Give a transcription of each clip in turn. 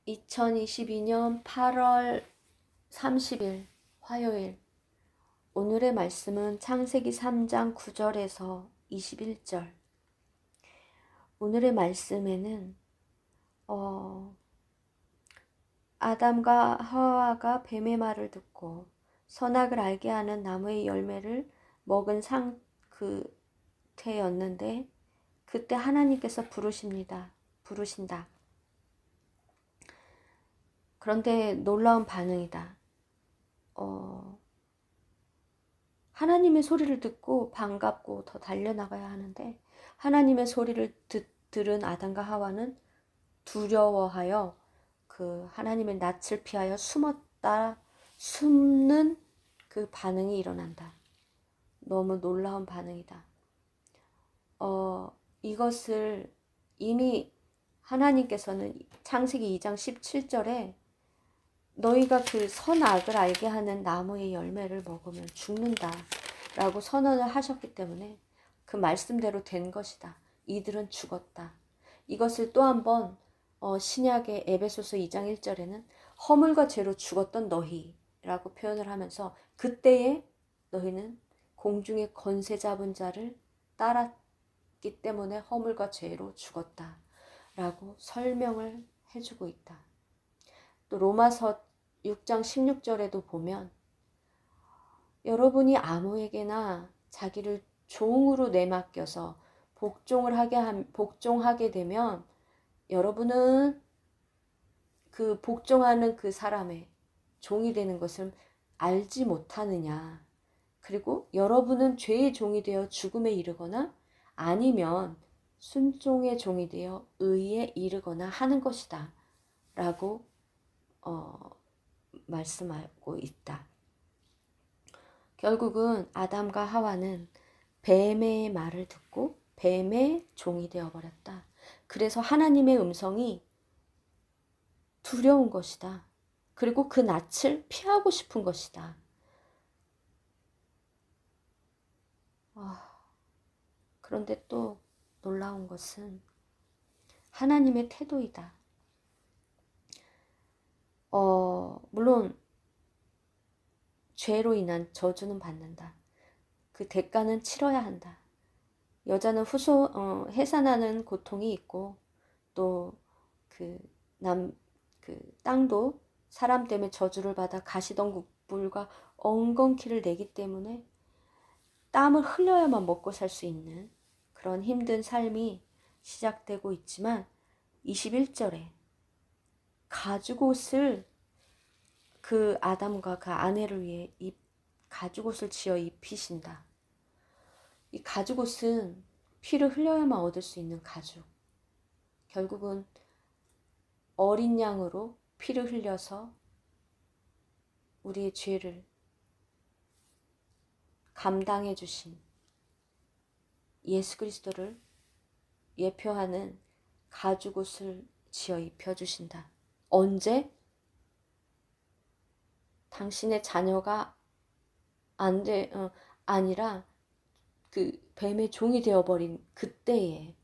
2022년 8월 30일 화요일. 오늘의 말씀은 창세기 3장 9절에서 21절. 오늘의 말씀에는 아담과 하와가 뱀의 말을 듣고 선악을 알게 하는 나무의 열매를 먹은 상태였는데 그때 하나님께서 부르신다. 그런데 놀라운 반응이다. 하나님의 소리를 듣고 반갑고 더 달려나가야 하는데 하나님의 소리를 들은 아담과 하와는 두려워하여 그 하나님의 낯을 피하여 숨는 그 반응이 일어난다. 너무 놀라운 반응이다. 이것을 이미 하나님께서는 창세기 2장 17절에 너희가 그 선악을 알게 하는 나무의 열매를 먹으면 죽는다 라고 선언을 하셨기 때문에 그 말씀대로 된 것이다. 이들은 죽었다. 이것을 또 한 번 신약의 에베소서 2장 1절에는 허물과 죄로 죽었던 너희라고 표현을 하면서 그때에 너희는 공중의 권세 잡은 자를 따랐기 때문에 허물과 죄로 죽었다 라고 설명을 해주고 있다. 또 로마서 6장 16절에도 보면 여러분이 아무에게나 자기를 종으로 내맡겨서 복종하게 되면 여러분은 그 복종하는 그 사람의 종이 되는 것을 알지 못하느냐. 그리고 여러분은 죄의 종이 되어 죽음에 이르거나 아니면 순종의 종이 되어 의에 이르거나 하는 것이다 라고 말씀하고 있다. 결국은 아담과 하와는 뱀의 말을 듣고 뱀의 종이 되어버렸다. 그래서 하나님의 음성이 두려운 것이다. 그리고 그 낯을 피하고 싶은 것이다. 그런데 또 놀라운 것은 하나님의 태도이다. 물론 죄로 인한 저주는 받는다. 그 대가는 치러야 한다. 여자는 해산하는 고통이 있고 또 땅도 사람 때문에 저주를 받아 가시덤불과 엉겅퀴를 내기 때문에 땀을 흘려야만 먹고 살 수 있는 그런 힘든 삶이 시작되고 있지만 21절에 가죽옷을 그 아담과 그 아내를 위해 가죽옷을 지어 입히신다. 이 가죽옷은 피를 흘려야만 얻을 수 있는 가죽. 결국은 어린 양으로 피를 흘려서 우리의 죄를 감당해 주신 예수 그리스도를 예표하는 가죽옷을 지어 입혀주신다. 언제? 당신의 자녀가 아니라 그 뱀의 종이 되어버린 그때에,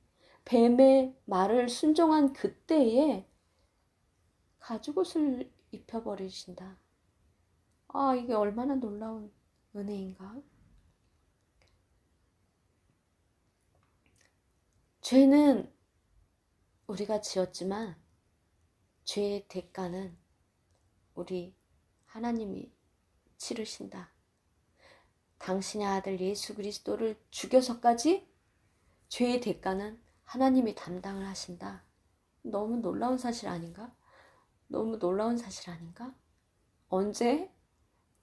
뱀의 말을 순종한 그때에 가죽옷을 입혀버리신다. 이게 얼마나 놀라운 은혜인가? 죄는 우리가 지었지만 죄의 대가는 우리 하나님이 치르신다. 당신의 아들 예수 그리스도를 죽여서까지 죄의 대가는 하나님이 담당을 하신다. 너무 놀라운 사실 아닌가? 너무 놀라운 사실 아닌가? 언제?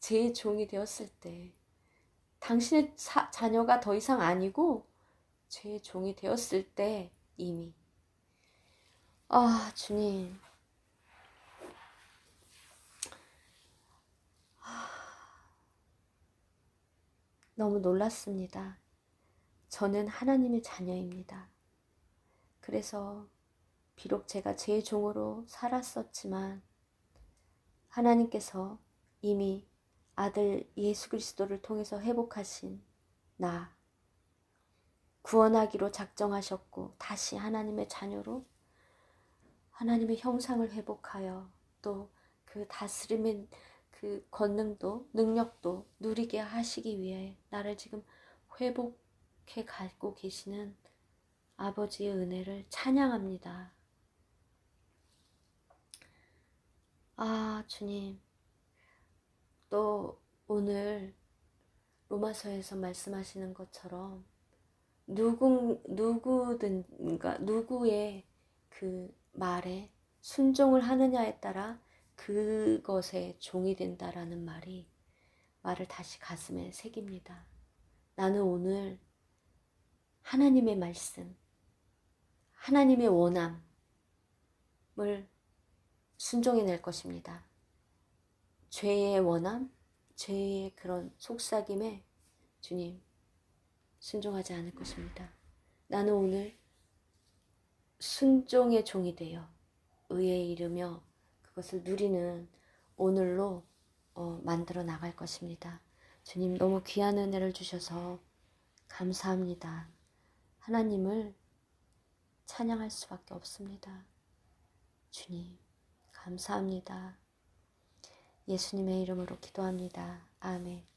죄의 종이 되었을 때, 당신의 자녀가 더 이상 아니고 죄의 종이 되었을 때 이미. 주님. 너무 놀랐습니다. 저는 하나님의 자녀입니다. 그래서 비록 제가 제 종으로 살았었지만 하나님께서 이미 아들 예수 그리스도를 통해서 회복하신 나 구원하기로 작정하셨고 다시 하나님의 자녀로 하나님의 형상을 회복하여 또 그 다스림의 그 권능도 능력도 누리게 하시기 위해 나를 지금 회복해 가고 계시는 아버지의 은혜를 찬양합니다. 아, 주님, 또 오늘 로마서에서 말씀하시는 것처럼 누구든가 누구의 그 말에 순종을 하느냐에 따라 그것에 종이 된다라는 말을 다시 가슴에 새깁니다. 나는 오늘 하나님의 말씀, 하나님의 원함을 순종해낼 것입니다. 죄의 원함, 죄의 그런 속삭임에 주님 순종하지 않을 것입니다. 나는 오늘 순종의 종이 되어 의에 이르며 그것을 누리는 오늘로 만들어 나갈 것입니다. 주님 너무 귀한 은혜를 주셔서 감사합니다. 하나님을 찬양할 수밖에 없습니다. 주님 감사합니다. 예수님의 이름으로 기도합니다. 아멘.